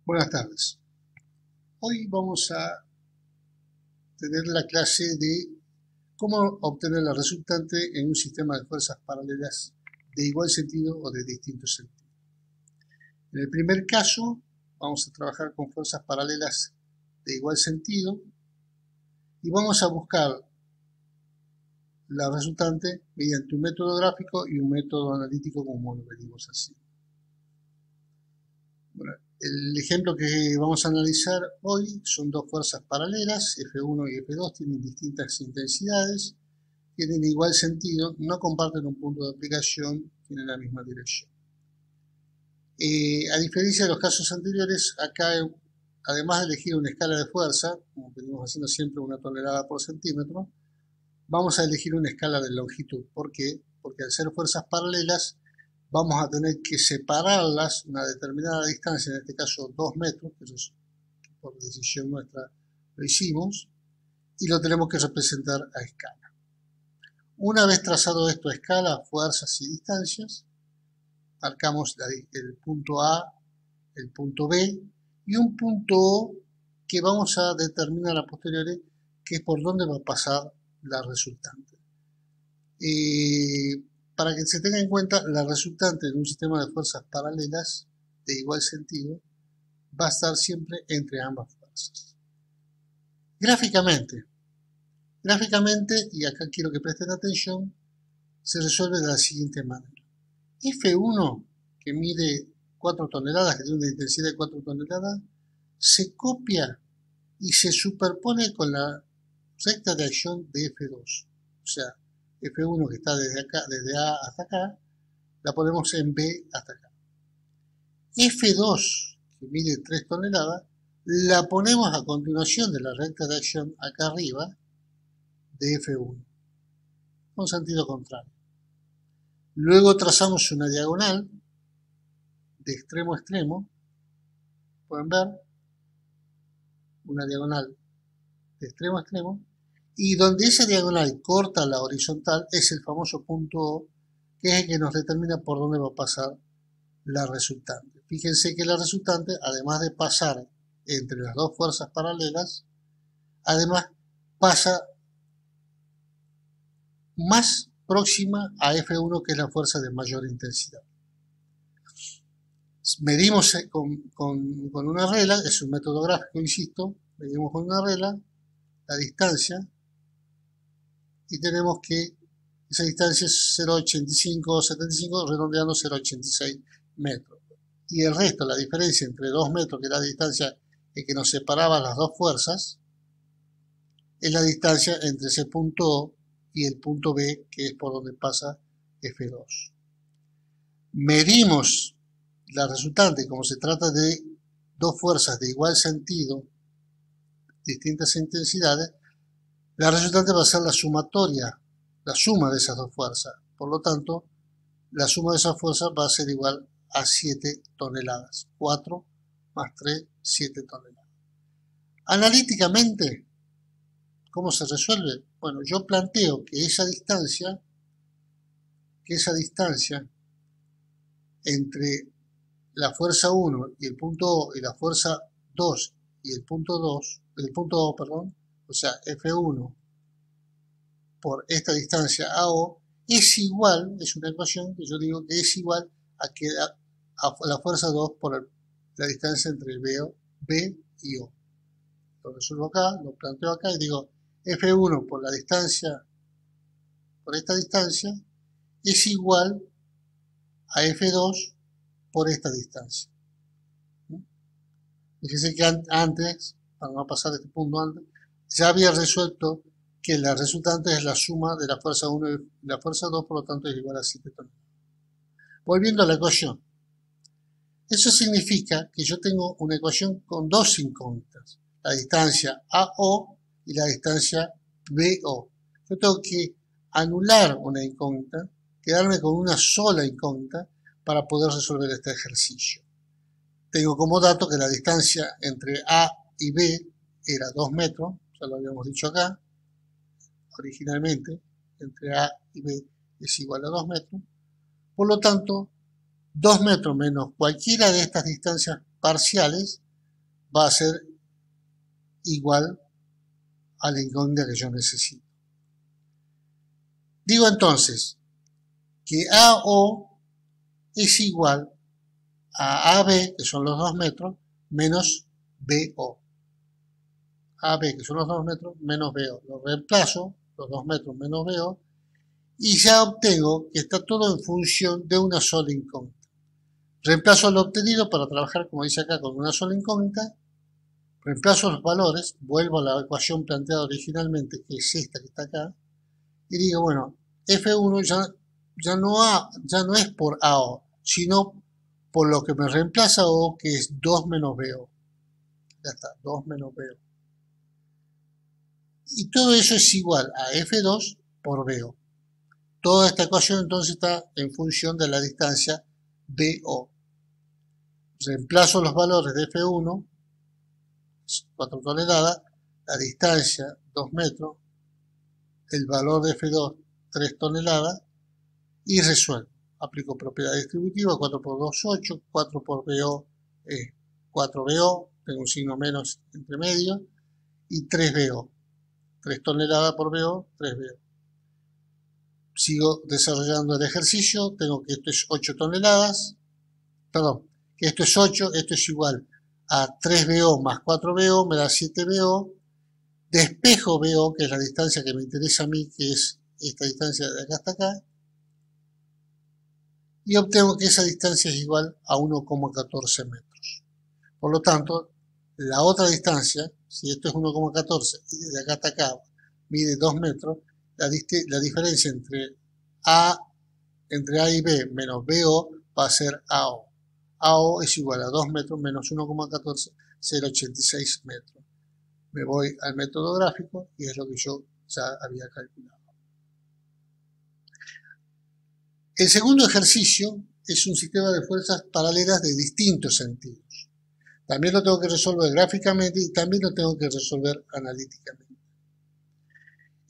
Buenas tardes. Hoy vamos a tener la clase de cómo obtener la resultante en un sistema de fuerzas paralelas de igual sentido o de distinto sentido. En el primer caso vamos a trabajar con fuerzas paralelas de igual sentido y vamos a buscar la resultante mediante un método gráfico y un método analítico como lo venimos haciendo. Bueno, el ejemplo que vamos a analizar hoy son dos fuerzas paralelas, F1 y F2, tienen distintas intensidades, tienen igual sentido, no comparten un punto de aplicación, tienen la misma dirección. A diferencia de los casos anteriores, acá además de elegir una escala de fuerza, como venimos haciendo siempre 1 tonelada por centímetro, vamos a elegir una escala de longitud. ¿Por qué? Porque al ser fuerzas paralelas, vamos a tener que separarlas una determinada distancia, en este caso 2 metros, que eso es por decisión nuestra lo hicimos, y lo tenemos que representar a escala. Una vez trazado esto a escala, fuerzas y distancias, marcamos el punto A, el punto B y un punto O que vamos a determinar a posteriori, que es por dónde va a pasar la resultante. Para que se tenga en cuenta, la resultante de un sistema de fuerzas paralelas de igual sentido va a estar siempre entre ambas fuerzas. Gráficamente, y acá quiero que presten atención, se resuelve de la siguiente manera. F1, que mide 4 toneladas, que tiene una intensidad de 4 toneladas, se copia y se superpone con la recta de acción de F2. O sea, F1 que está desde acá, desde A hasta acá, la ponemos en B hasta acá. F2, que mide 3 toneladas, la ponemos a continuación de la recta de acción acá arriba de F1, con sentido contrario. Luego trazamos una diagonal de extremo a extremo, pueden ver, una diagonal de extremo a extremo, y donde esa diagonal corta la horizontal es el famoso punto O, que es el que nos determina por dónde va a pasar la resultante. Fíjense que la resultante, además de pasar entre las dos fuerzas paralelas, además pasa más próxima a F1, que es la fuerza de mayor intensidad. Medimos con una regla, es un método gráfico, insisto, medimos con una regla la distancia y tenemos que esa distancia es 0,85-75, redondeando 0,86 metros. Y el resto, la diferencia entre 2 metros, que es la distancia en que nos separaban las dos fuerzas, es la distancia entre ese punto O y el punto B, que es por donde pasa F2. Medimos la resultante, como se trata de dos fuerzas de igual sentido, distintas intensidades, la resultante va a ser la sumatoria, la suma de esas dos fuerzas. Por lo tanto, la suma de esas fuerzas va a ser igual a 7 toneladas. 4 más 3, 7 toneladas. Analíticamente, ¿cómo se resuelve? Bueno, yo planteo que esa distancia entre la fuerza 1 y el punto O y la fuerza 2 y el punto O, o sea, F1 por esta distancia AO, es igual, es una ecuación que yo digo que es igual a la fuerza 2 por la distancia entre B y O. Lo resuelvo acá, lo planteo acá y digo F1 por la distancia, por esta distancia, es igual a F2 por esta distancia. Fíjense que antes, para no pasar este punto antes, ya había resuelto que la resultante es la suma de la fuerza 1 y la fuerza 2, por lo tanto es igual a 7 toneladas. Volviendo a la ecuación. Eso significa que yo tengo una ecuación con dos incógnitas, la distancia AO y la distancia BO. Yo tengo que anular una incógnita, quedarme con una sola incógnita para poder resolver este ejercicio. Tengo como dato que la distancia entre A y B era 2 metros, ya lo habíamos dicho acá, originalmente, entre A y B es igual a 2 metros. Por lo tanto, 2 metros menos cualquiera de estas distancias parciales va a ser igual a la incógnita que yo necesito. Digo entonces que AO es igual a AB, que son los 2 metros, menos BO. AB, que son los 2 metros, menos BO. Lo reemplazo, los 2 metros menos BO, y ya obtengo que está todo en función de una sola incógnita. Reemplazo lo obtenido para trabajar, como dice acá, con una sola incógnita. Reemplazo los valores, vuelvo a la ecuación planteada originalmente, que es esta que está acá, y digo, bueno, F1 ya no es por AO, sino por lo que me reemplaza O, que es 2 menos BO. Ya está, 2 menos BO. Y todo eso es igual a F2 por BO. Toda esta ecuación entonces está en función de la distancia BO. Reemplazo los valores de F1, 4 toneladas, la distancia 2 metros, el valor de F2 3 toneladas y resuelvo. Aplico propiedad distributiva, 4 por 2, 8, 4 por BO es 4BO, tengo un signo menos entre medio, y 3BO, 3 toneladas por BO, 3BO. Sigo desarrollando el ejercicio, tengo que esto es 8 toneladas, perdón, que esto es 8, esto es igual a 3BO más 4BO, me da 7BO, despejo BO, que es la distancia que me interesa a mí, que es esta distancia de acá hasta acá, y obtengo que esa distancia es igual a 1,14 metros. Por lo tanto, la otra distancia, si esto es 1,14 y desde acá hasta acá mide 2 metros, la diferencia entre A y B menos BO va a ser AO. AO es igual a 2 metros menos 1,14, 0,86 metros. Me voy al método gráfico y es lo que yo ya había calculado. El segundo ejercicio es un sistema de fuerzas paralelas de distintos sentidos. También lo tengo que resolver gráficamente y también lo tengo que resolver analíticamente.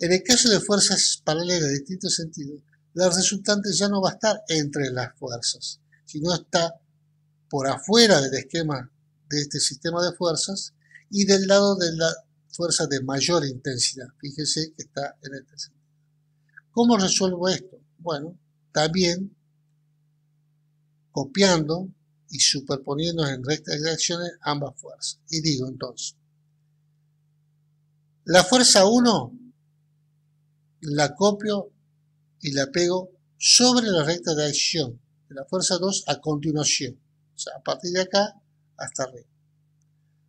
En el caso de fuerzas paralelas de distintos sentidos, la resultante ya no va a estar entre las fuerzas, sino está por afuera del esquema de este sistema de fuerzas y del lado de la fuerza de mayor intensidad. Fíjese que está en este sentido. ¿Cómo resuelvo esto? Bueno, también copiando y superponiendo en rectas direcciones ambas fuerzas. Y digo entonces, la fuerza 1 la copio y la pego sobre la recta de acción de la fuerza 2 a continuación. O sea, a partir de acá hasta arriba.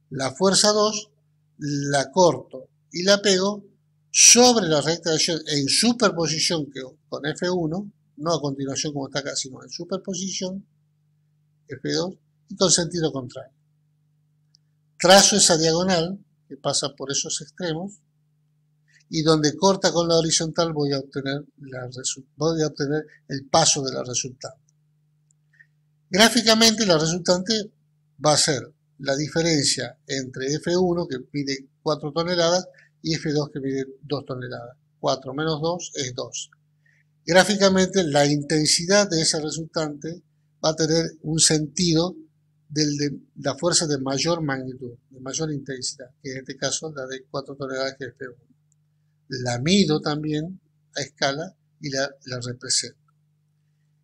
La fuerza 2 la corto y la pego sobre la recta de acción en superposición con F1, no a continuación como está acá, sino en superposición, F2, y con sentido contrario. Trazo esa diagonal que pasa por esos extremos y donde corta con la horizontal voy a obtener el paso de la resultante. Gráficamente la resultante va a ser la diferencia entre F1 que mide 4 toneladas y F2 que mide 2 toneladas. 4 menos 2 es 2. Gráficamente la intensidad de esa resultante va a tener un sentido de la fuerza de mayor magnitud, de mayor intensidad, que en este caso la de 4 toneladas que es F1. La mido también a escala y la represento.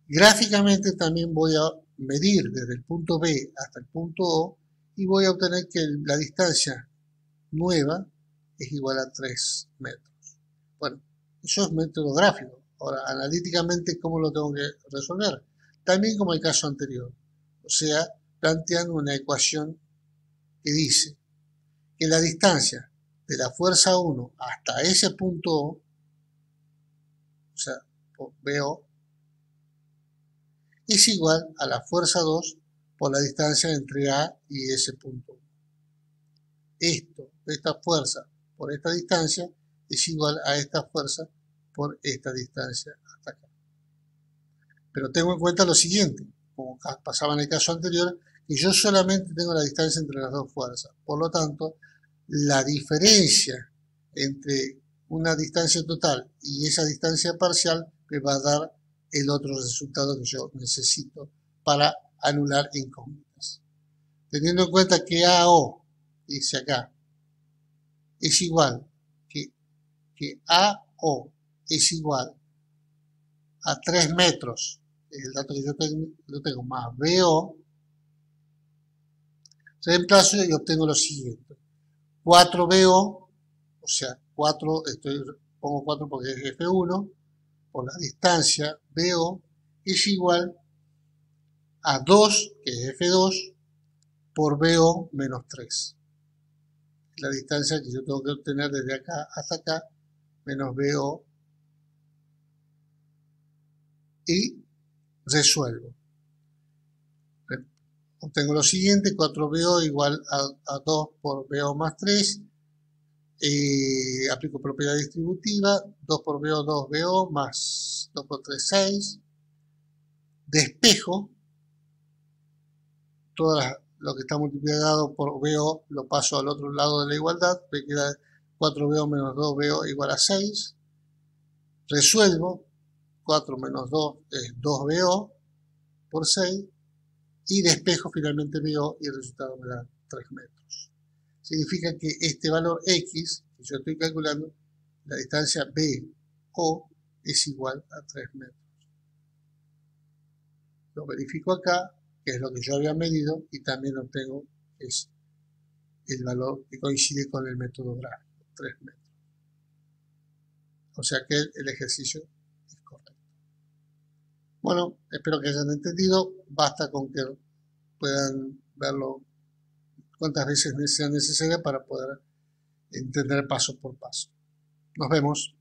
Gráficamente también voy a medir desde el punto B hasta el punto O y voy a obtener que la distancia nueva es igual a 3 metros. Bueno, eso es método gráfico. Ahora, analíticamente, ¿cómo lo tengo que resolver? También como el caso anterior. O sea, planteando una ecuación que dice que la distancia de la fuerza 1 hasta ese punto O, o sea, BO, es igual a la fuerza 2 por la distancia entre A y ese punto O. Esta fuerza por esta distancia es igual a esta fuerza por esta distancia hasta acá. Pero tengo en cuenta lo siguiente, como pasaba en el caso anterior, que yo solamente tengo la distancia entre las dos fuerzas. Por lo tanto, la diferencia entre una distancia total y esa distancia parcial me va a dar el otro resultado que yo necesito para anular incógnitas. Teniendo en cuenta que AO dice acá, es igual que AO es igual a 3 metros, es el dato que yo tengo, más BO, reemplazo y obtengo lo siguiente. 4BO, o sea, 4, pongo 4 porque es F1, por la distancia BO, es igual a 2, que es F2, por BO menos 3. La distancia que yo tengo que obtener desde acá hasta acá, menos BO, y resuelvo. Obtengo lo siguiente, 4BO igual a 2 por BO más 3. Aplico propiedad distributiva, 2 por BO, 2BO, más 2 por 3, 6. Despejo, lo que está multiplicado por BO lo paso al otro lado de la igualdad, me queda 4BO menos 2BO igual a 6. Resuelvo, 4 menos 2 es 2BO por 6. Y despejo finalmente BO y el resultado me da 3 metros. Significa que este valor X, que yo estoy calculando, la distancia BO es igual a 3 metros. Lo verifico acá, que es lo que yo había medido, y también obtengo es el valor que coincide con el método gráfico, 3 metros. O sea que el ejercicio es correcto. Bueno, espero que hayan entendido. Basta con que puedan verlo cuantas veces sea necesaria para poder entender paso por paso. Nos vemos.